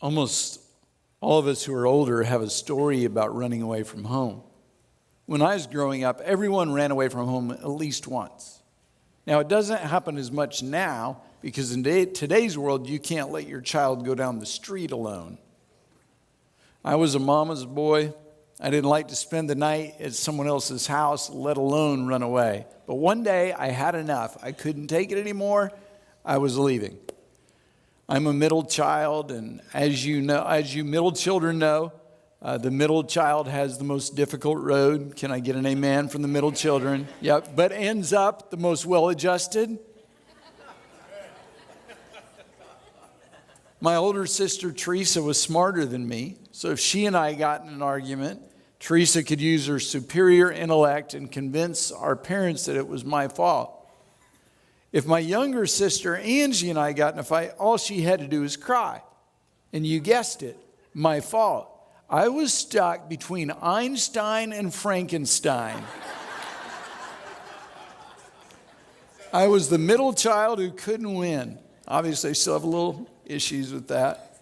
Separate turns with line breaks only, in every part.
Almost all of us who are older have a story about running away from home. When I was growing up, everyone ran away from home at least once. Now, it doesn't happen as much now because in today's world, you can't let your child go down the street alone. I was a mama's boy. I didn't like to spend the night at someone else's house, let alone run away. But one day, I had enough. I couldn't take it anymore. I was leaving. I'm a middle child, and as you middle children know, the middle child has the most difficult road. Can I get an amen from the middle children? Yep, but ends up the most well-adjusted. My older sister, Teresa, was smarter than me, so if she and I got in an argument, Teresa could use her superior intellect and convince our parents that it was my fault. If my younger sister, Angie, and I got in a fight, all she had to do was cry. And you guessed it, my fault. I was stuck between Einstein and Frankenstein. I was the middle child who couldn't win. Obviously, I still have a little issues with that.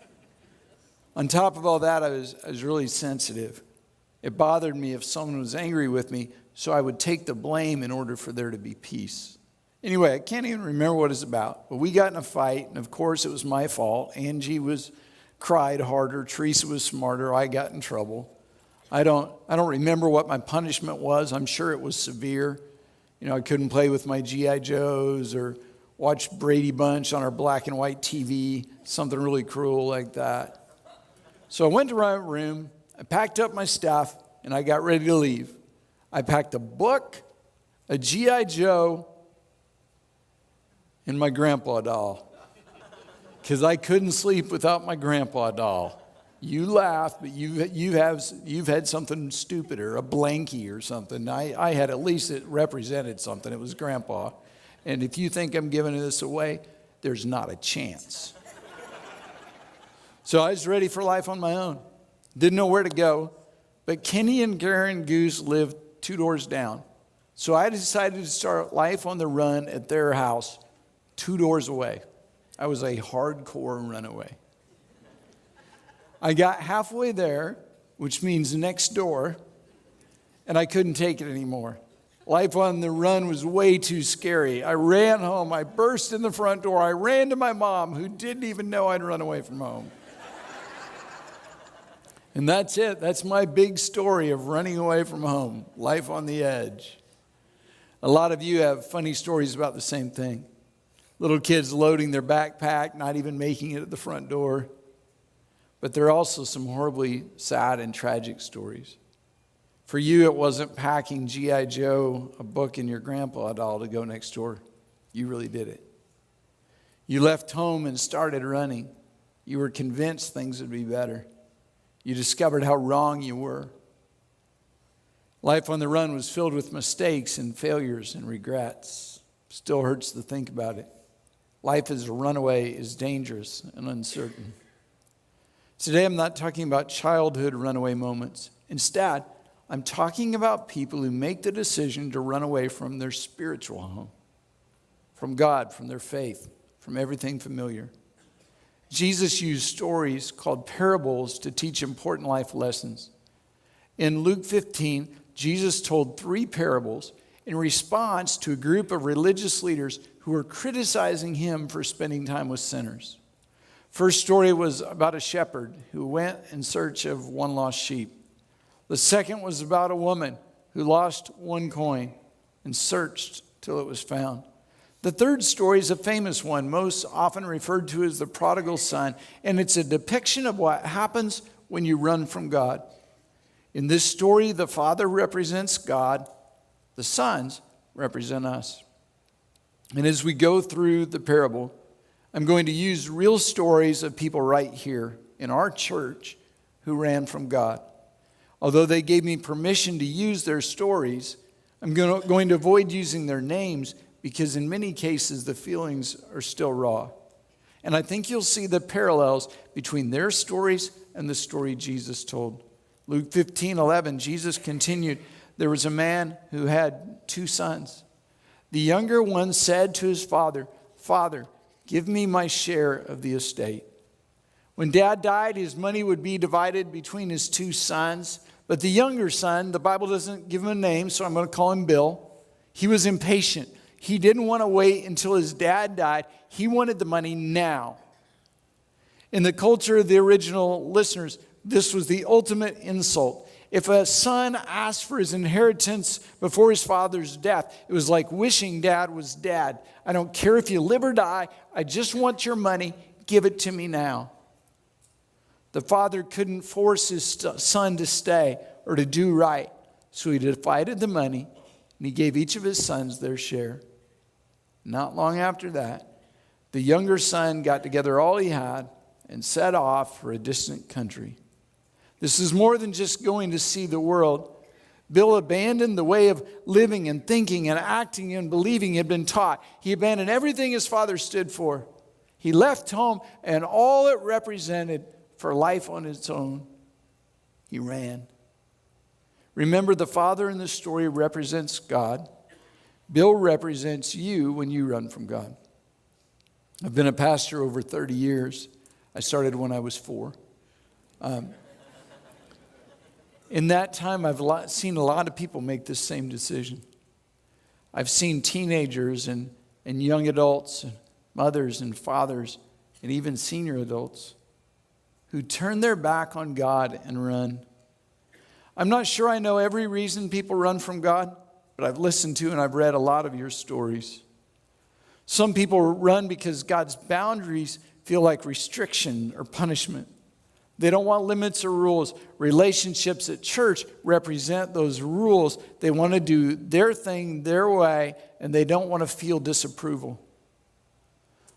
On top of all that, I was really sensitive. It bothered me if someone was angry with me, so I would take the blame in order for there to be peace. Anyway, I can't even remember what it's about, but we got in a fight, and of course it was my fault. Angie cried harder, Teresa was smarter, I got in trouble. I don't remember what my punishment was. I'm sure it was severe. I couldn't play with my G.I. Joes or watch Brady Bunch on our black and white TV, something really cruel like that. So I went to my room, I packed up my stuff, and I got ready to leave. I packed a book, a G.I. Joe, and my grandpa doll, because I couldn't sleep without my grandpa doll. You laugh, but you've had something stupider, a blankie or something. I had at least it represented something. It was grandpa. And if you think I'm giving this away, there's not a chance. So I was ready for life on my own. Didn't know where to go, but Kenny and Karen Goose lived 2 doors down. So I decided to start life on the run at their house 2 doors away. I was a hardcore runaway. I got halfway there, which means next door, and I couldn't take it anymore. Life on the run was way too scary. I ran home. I burst in the front door. I ran to my mom, who didn't even know I'd run away from home. And that's it. That's my big story of running away from home, life on the edge. A lot of you have funny stories about the same thing. Little kids loading their backpack, not even making it at the front door. But there are also some horribly sad and tragic stories. For you, it wasn't packing G.I. Joe, a book, and your grandpa doll to go next door. You really did it. You left home and started running. You were convinced things would be better. You discovered how wrong you were. Life on the run was filled with mistakes and failures and regrets. Still hurts to think about it. Life as a runaway is dangerous and uncertain. Today, I'm not talking about childhood runaway moments. Instead, I'm talking about people who make the decision to run away from their spiritual home, from God, from their faith, from everything familiar. Jesus used stories called parables to teach important life lessons. In Luke 15, Jesus told 3 parables in response to a group of religious leaders who were criticizing him for spending time with sinners. First story was about a shepherd who went in search of one lost sheep. The second was about a woman who lost 1 coin and searched till it was found. The third story is a famous one, most often referred to as the prodigal son, and it's a depiction of what happens when you run from God. In this story, the father represents God, the sons represent us. And as we go through the parable, I'm going to use real stories of people right here in our church who ran from God. Although they gave me permission to use their stories, I'm going to avoid using their names because in many cases the feelings are still raw. And I think you'll see the parallels between their stories and the story Jesus told. Luke 15:11, Jesus continued, there was a man who had 2 sons. The younger one said to his father, "Father, give me my share of the estate." When Dad died, his money would be divided between his 2 sons. But the younger son, the Bible doesn't give him a name, so I'm going to call him Bill. He was impatient. He didn't want to wait until his dad died. He wanted the money now. In the culture of the original listeners, this was the ultimate insult. If a son asked for his inheritance before his father's death, it was like wishing Dad was dead. I don't care if you live or die. I just want your money. Give it to me now. The father couldn't force his son to stay or to do right. So he divided the money and he gave each of his sons their share. Not long after that, the younger son got together all he had and set off for a distant country. This is more than just going to see the world. Bill abandoned the way of living and thinking and acting and believing he had been taught. He abandoned everything his father stood for. He left home and all it represented for life on its own. He ran. Remember, the father in the story represents God. Bill represents you when you run from God. I've been a pastor over 30 years. I started when I was 4. In that time, I've seen a lot of people make this same decision. I've seen teenagers and young adults, and mothers and fathers, and even senior adults who turn their back on God and run. I'm not sure I know every reason people run from God, but I've listened to and I've read a lot of your stories. Some people run because God's boundaries feel like restriction or punishment. They don't want limits or rules. Relationships at church represent those rules. They want to do their thing their way, and they don't want to feel disapproval.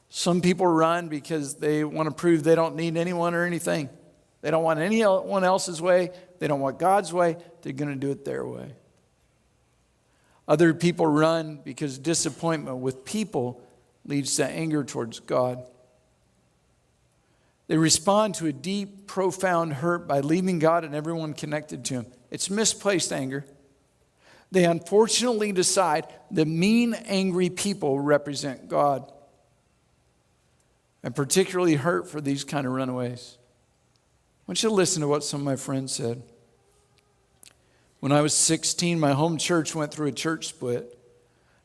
Some people run because they want to prove they don't need anyone or anything. They don't want anyone else's way. They don't want God's way. They're going to do it their way. Other people run because disappointment with people leads to anger towards God. They respond to a deep, profound hurt by leaving God and everyone connected to Him. It's misplaced anger. They unfortunately decide that mean, angry people represent God. I'm particularly hurt for these kind of runaways. I want you to listen to what some of my friends said. When I was 16, my home church went through a church split.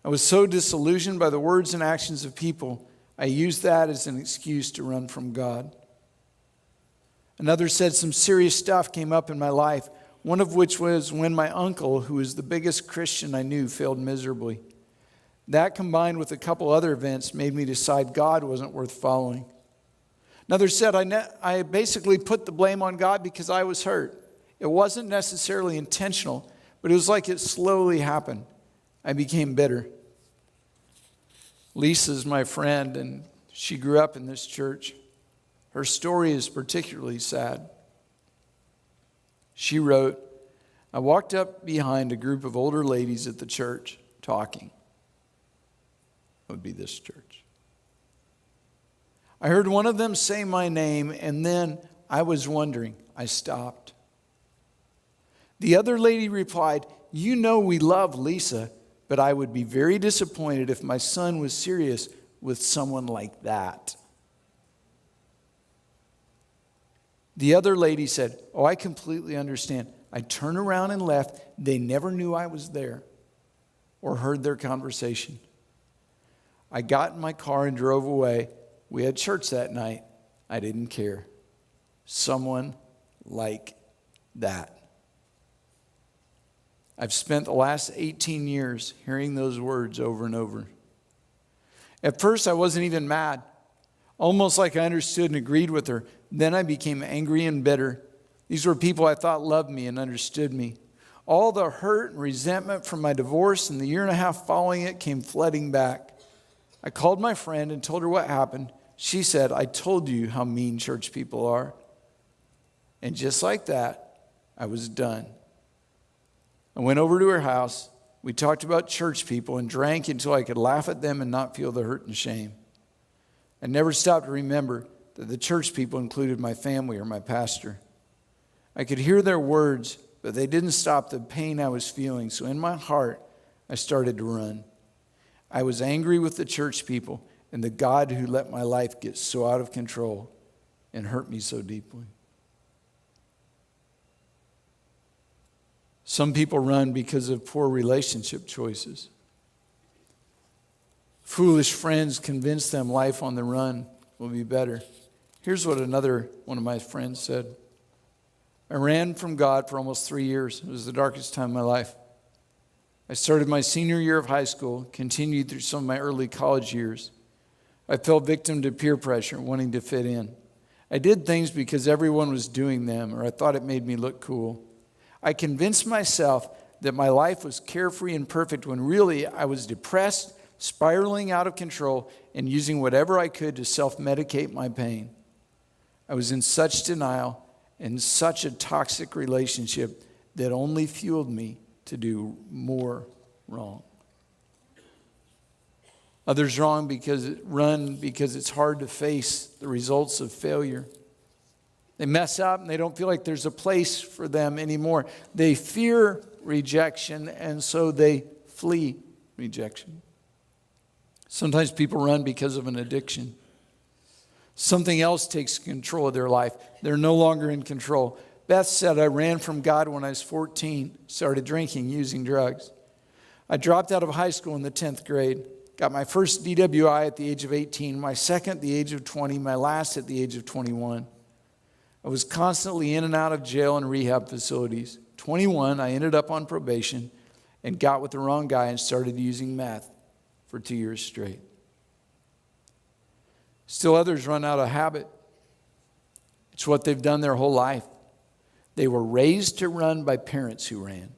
I was so disillusioned by the words and actions of people, I used that as an excuse to run from God. Another said some serious stuff came up in my life, one of which was when my uncle, who was the biggest Christian I knew, failed miserably. That combined with a couple other events made me decide God wasn't worth following. Another said I basically put the blame on God because I was hurt. It wasn't necessarily intentional, but it was like it slowly happened. I became bitter. Lisa's my friend, and she grew up in this church. Her story is particularly sad. She wrote, I walked up behind a group of older ladies at the church talking. It would be this church. I heard one of them say my name, and then I was wondering. I stopped. The other lady replied, you know we love Lisa, but I would be very disappointed if my son was serious with someone like that. The other lady said, oh, I completely understand. I turned around and left. They never knew I was there or heard their conversation. I got in my car and drove away. We had church that night. I didn't care. Someone like that. I've spent the last 18 years hearing those words over and over. At first, I wasn't even mad. Almost like I understood and agreed with her. Then I became angry and bitter. These were people I thought loved me and understood me. All the hurt and resentment from my divorce and the year and a half following it came flooding back. I called my friend and told her what happened. She said, I told you how mean church people are. And just like that, I was done. I went over to her house. We talked about church people and drank until I could laugh at them and not feel the hurt and shame. I never stopped to remember that the church people included my family or my pastor. I could hear their words, but they didn't stop the pain I was feeling. So in my heart, I started to run. I was angry with the church people and the God who let my life get so out of control. and hurt me so deeply. Some people run because of poor relationship choices. Foolish friends convince them life on the run will be better. Here's what another one of my friends said. I ran from God for almost 3 years. It was the darkest time of my life. I started my senior year of high school, continued through some of my early college years. I fell victim to peer pressure, wanting to fit in. I did things because everyone was doing them, or I thought it made me look cool. I convinced myself that my life was carefree and perfect when really I was depressed, spiraling out of control, and using whatever I could to self-medicate my pain. I was in such denial and such a toxic relationship that only fueled me to do more wrong. Others run because it's hard to face the results of failure. They mess up and they don't feel like there's a place for them anymore. They fear rejection, and so they flee rejection. Sometimes people run because of an addiction. Something else takes control of their life. They're no longer in control. Beth said, I ran from God when I was 14, started drinking, using drugs. I dropped out of high school in the 10th grade, got my first DWI at the age of 18, my second at the age of 20, my last at the age of 21. I was constantly in and out of jail and rehab facilities. 21, I ended up on probation and got with the wrong guy and started using meth for 2 years straight. Still others run out of habit. It's what they've done their whole life. They were raised to run by parents who ran.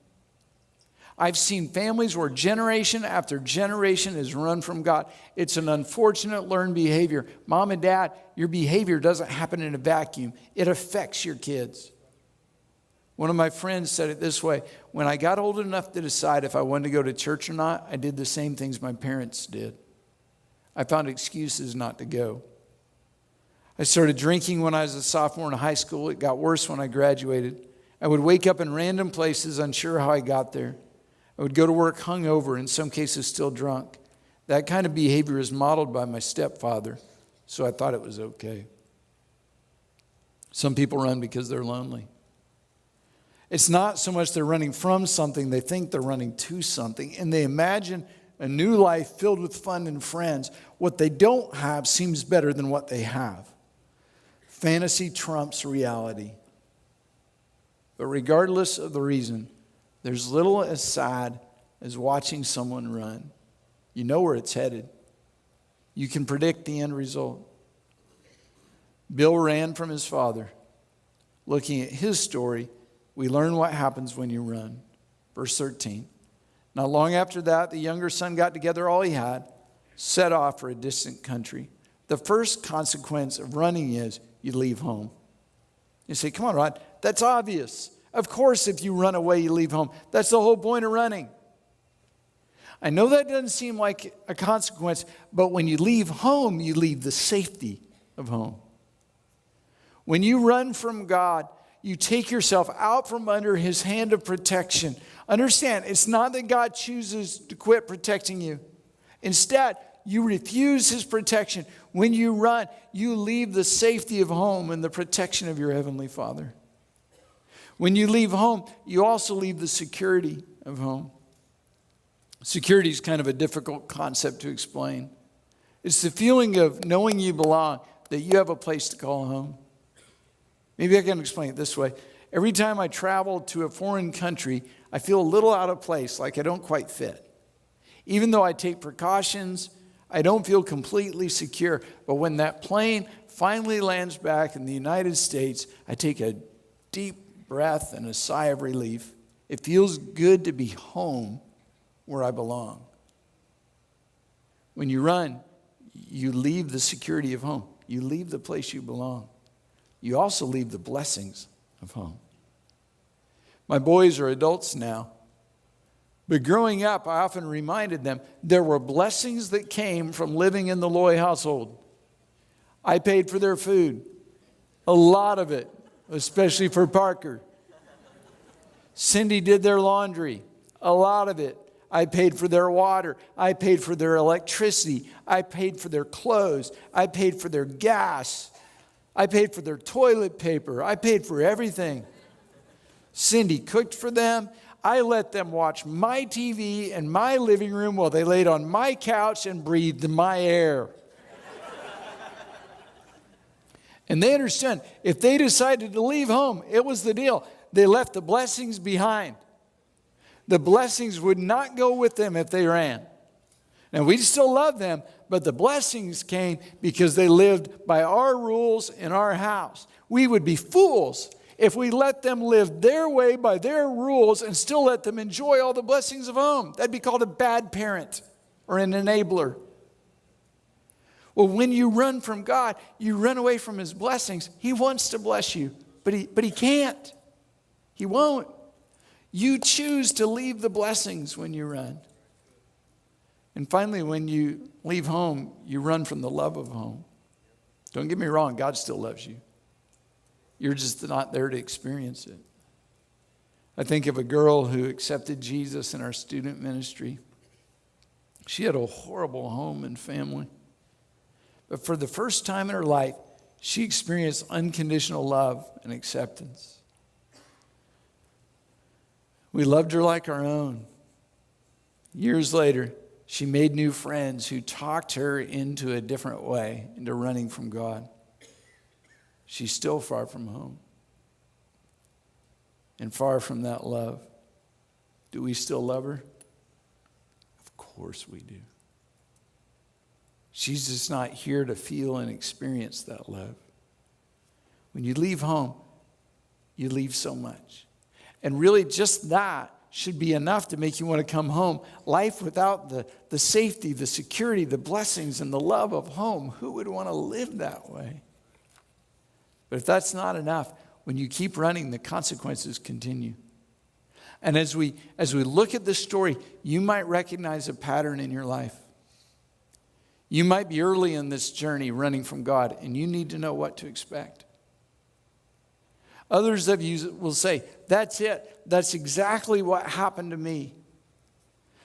I've seen families where generation after generation has run from God. It's an unfortunate learned behavior. Mom and dad, your behavior doesn't happen in a vacuum. It affects your kids. One of my friends said it this way: when I got old enough to decide if I wanted to go to church or not, I did the same things my parents did. I found excuses not to go. I started drinking when I was a sophomore in high school. It got worse when I graduated. I would wake up in random places, unsure how I got there. I would go to work hungover, in some cases still drunk. That kind of behavior is modeled by my stepfather, so I thought it was okay. Some people run because they're lonely. It's not so much they're running from something, they think they're running to something, and they imagine a new life filled with fun and friends. What they don't have seems better than what they have. Fantasy trumps reality. But regardless of the reason, there's little as sad as watching someone run. You know where it's headed. You can predict the end result. Bill ran from his father. Looking at his story, we learn what happens when you run. Verse 13. Not long after that, the younger son got together all he had, set off for a distant country. The first consequence of running is you leave home. You say, come on, Rod, that's obvious. Of course, if you run away, you leave home. That's the whole point of running. I know that doesn't seem like a consequence, but when you leave home, you leave the safety of home. When you run from God, you take yourself out from under his hand of protection. Understand, it's not that God chooses to quit protecting you. Instead, you refuse his protection. When you run, you leave the safety of home and the protection of your heavenly Father. When you leave home, you also leave the security of home. Security is kind of a difficult concept to explain. It's the feeling of knowing you belong, that you have a place to call home. Maybe I can explain it this way. Every time I travel to a foreign country, I feel a little out of place, like I don't quite fit. Even though I take precautions, I don't feel completely secure. But when that plane finally lands back in the United States, I take a deep breath and a sigh of relief. It feels good to be home where I belong. When you run, you leave the security of home. You leave the place you belong. You also leave the blessings of home. My boys are adults now. But growing up, I often reminded them there were blessings that came from living in the Loy household. I paid for their food. A lot of it, especially for Parker. Cindy did their laundry. A lot of it. I paid for their water. I paid for their electricity. I paid for their clothes. I paid for their gas. I paid for their toilet paper. I paid for everything. Cindy cooked for them. I let them watch my TV in my living room while they laid on my couch and breathed my air. And they understood, if they decided to leave home, it was the deal. They left the blessings behind. The blessings would not go with them if they ran. And we still love them, but the blessings came because they lived by our rules in our house. We would be fools if we let them live their way by their rules and still let them enjoy all the blessings of home. That'd be called a bad parent or an enabler. Well, when you run from God, you run away from his blessings. He wants to bless you, but he can't. He won't. You choose to leave the blessings when you run. And finally, when you leave home, you run from the love of home. Don't get me wrong, God still loves you. You're just not there to experience it. I think of a girl who accepted Jesus in our student ministry. She had a horrible home and family. But for the first time in her life, she experienced unconditional love and acceptance. We loved her like our own. Years later, she made new friends who talked her into a different way, into running from God. She's still far from home and far from that love. Do we still love her? Of course we do. She's just not here to feel and experience that love. When you leave home, you leave so much. And really just that should be enough to make you want to come home. Life without the safety, the security, the blessings, and the love of home, who would want to live that way? But if that's not enough, when you keep running, the consequences continue. And as we look at this story, you might recognize a pattern in your life. You might be early in this journey running from God, and you need to know what to expect. Others of you will say, that's it. That's exactly what happened to me.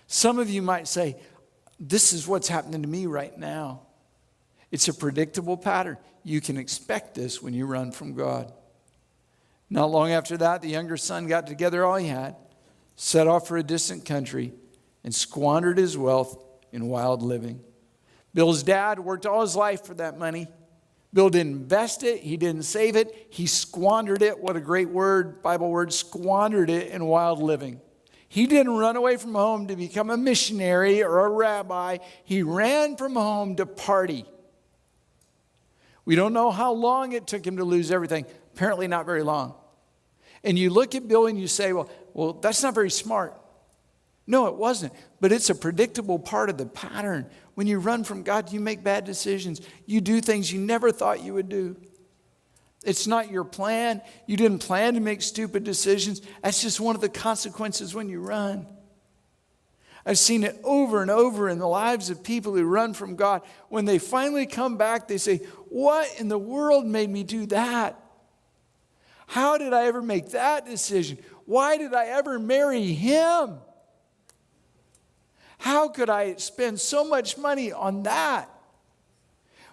Some of you might say, this is what's happening to me right now. It's a predictable pattern. You can expect this when you run from God. Not long after that, the younger son got together all he had, set off for a distant country, and squandered his wealth in wild living. Bill's dad worked all his life for that money. Bill didn't invest it. He didn't save it. He squandered it. What a great word, Bible word, squandered it in wild living. He didn't run away from home to become a missionary or a rabbi. He ran from home to party. We don't know how long it took him to lose everything. Apparently not very long. And you look at Bill and you say, well, that's not very smart. No, it wasn't. But it's a predictable part of the pattern. When you run from God, you make bad decisions. You do things you never thought you would do. It's not your plan. You didn't plan to make stupid decisions. That's just one of the consequences when you run. I've seen it over and over in the lives of people who run from God. When they finally come back, they say, what in the world made me do that? How did I ever make that decision? Why did I ever marry him? How could I spend so much money on that?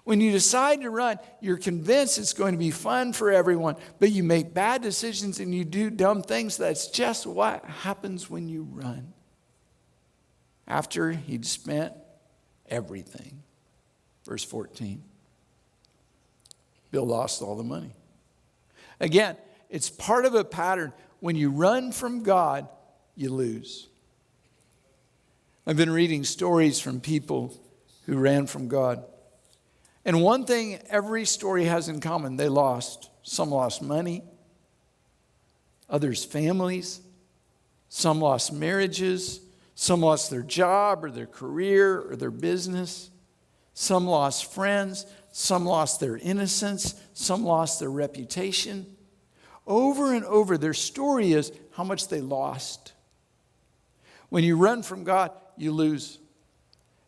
When you decide to run, you're convinced it's going to be fun for everyone, but you make bad decisions and you do dumb things. That's just what happens when you run. After he'd spent everything. Verse 14. Bill lost all the money. Again, it's part of a pattern. When you run from God, you lose. I've been reading stories from people who ran from God. And one thing every story has in common, they lost. Some lost money, others families, some lost marriages, some lost their job or their career or their business. Some lost friends, some lost their innocence, some lost their reputation. Over and over, their story is how much they lost. When you run from God, you lose.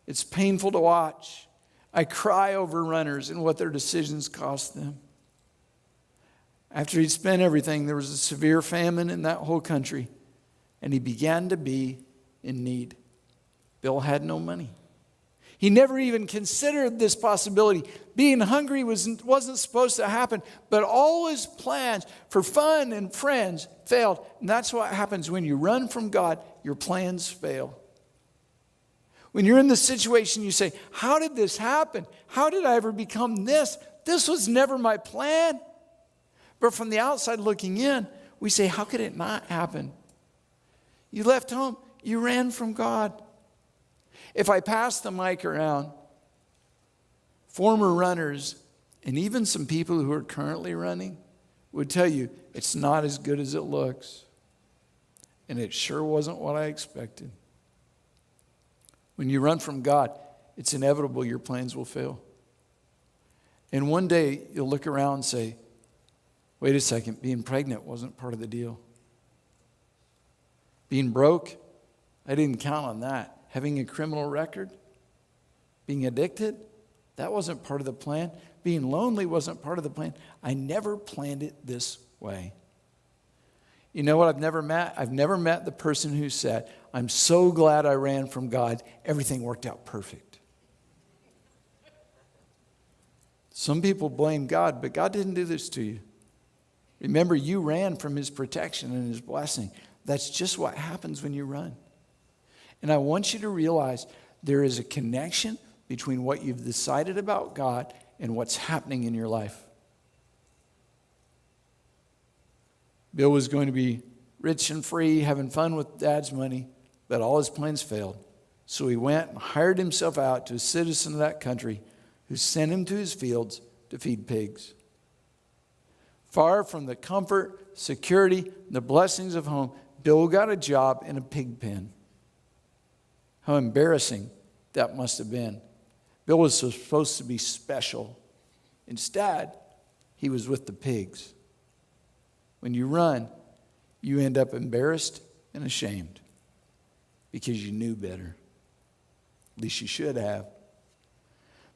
It's painful to watch. I cry over runners and what their decisions cost them. After he'd spent everything, there was a severe famine in that whole country, and he began to be in need. Bill had no money. He never even considered this possibility. Being hungry wasn't supposed to happen, but all his plans for fun and friends failed. And that's what happens when you run from God, your plans fail. When you're in the situation, you say, how did this happen? How did I ever become this? This was never my plan. But from the outside looking in, we say, how could it not happen? You left home. You ran from God. If I pass the mic around, former runners and even some people who are currently running would tell you it's not as good as it looks. And it sure wasn't what I expected. When you run from God, it's inevitable your plans will fail. And one day you'll look around and say, wait a second, being pregnant wasn't part of the deal. Being broke, I didn't count on that. Having a criminal record, being addicted, that wasn't part of the plan. Being lonely wasn't part of the plan. I never planned it this way. You know what I've never met? I've never met the person who said, I'm so glad I ran from God. Everything worked out perfect. Some people blame God, but God didn't do this to you. Remember, you ran from his protection and his blessing. That's just what happens when you run. And I want you to realize there is a connection between what you've decided about God and what's happening in your life. Bill was going to be rich and free, having fun with Dad's money, but all his plans failed. So he went and hired himself out to a citizen of that country who sent him to his fields to feed pigs. Far from the comfort, security, and the blessings of home, Bill got a job in a pig pen. How embarrassing that must have been. Bill was supposed to be special. Instead, he was with the pigs. When you run, you end up embarrassed and ashamed because you knew better. At least you should have.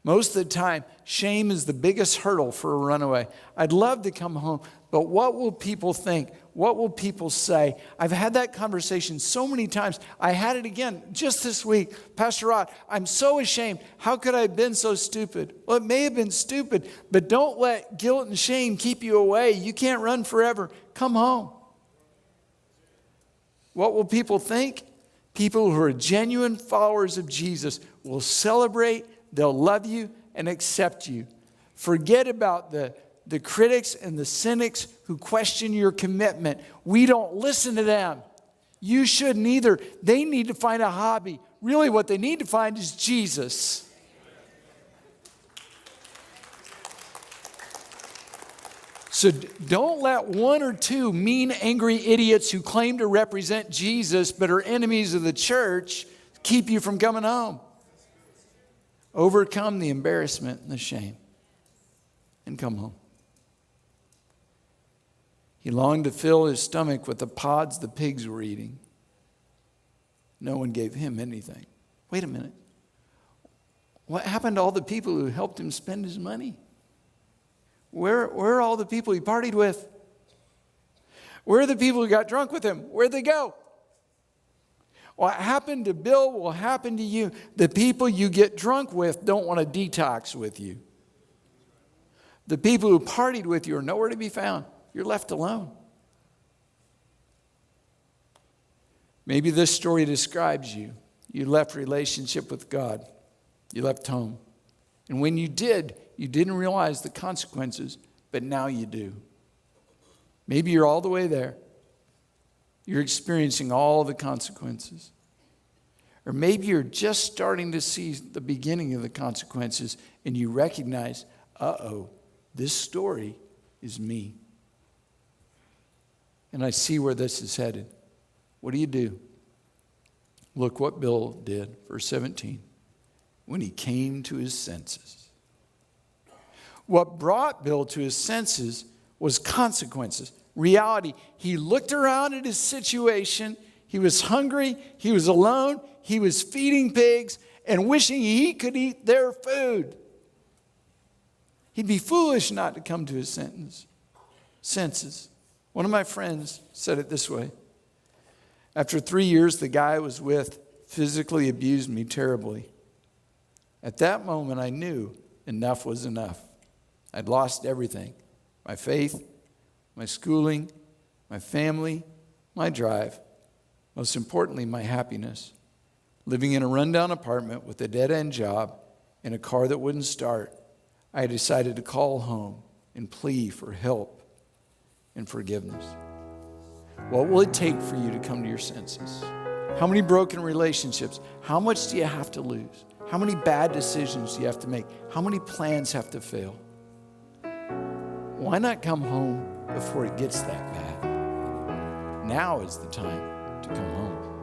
Most of the time, shame is the biggest hurdle for a runaway. I'd love to come home, but what will people think? What will people say? I've had that conversation so many times. I had it again just this week. Pastor Rod, I'm so ashamed. How could I have been so stupid? Well, it may have been stupid, but don't let guilt and shame keep you away. You can't run forever. Come home. What will people think? People who are genuine followers of Jesus will celebrate. They'll love you and accept you. Forget about the critics and the cynics who question your commitment. We don't listen to them. You shouldn't either. They need to find a hobby. Really, what they need to find is Jesus. So don't let one or two mean, angry idiots who claim to represent Jesus but are enemies of the church keep you from coming home. Overcome the embarrassment and the shame and come home. He longed to fill his stomach with the pods the pigs were eating. No one gave him anything. Wait a minute. What happened to all the people who helped him spend his money? Where are all the people he partied with? Where are the people who got drunk with him? Where'd they go? What happened to Bill will happen to you. The people you get drunk with don't want to detox with you. The people who partied with you are nowhere to be found. You're left alone. Maybe this story describes you. You left relationship with God. You left home. And when you did, you didn't realize the consequences, but now you do. Maybe you're all the way there. You're experiencing all the consequences. Or maybe you're just starting to see the beginning of the consequences and you recognize, this story is me. And I see where this is headed. What do? Look what Bill did, verse 17. When he came to his senses. What brought Bill to his senses was consequences. Reality. He looked around at his situation. He was hungry. He was alone. He was feeding pigs and wishing he could eat their food. He'd be foolish not to come to his senses. One of my friends said it this way. After 3 years, the guy I was with physically abused me terribly. At that moment, I knew enough was enough. I'd lost everything: my faith, my schooling, my family, my drive, most importantly, my happiness. Living in a rundown apartment with a dead-end job and a car that wouldn't start, I decided to call home and plea for help and forgiveness. What will it take for you to come to your senses? How many broken relationships? How much do you have to lose? How many bad decisions do you have to make? How many plans have to fail? Why not come home before it gets that bad? Now is the time to come home.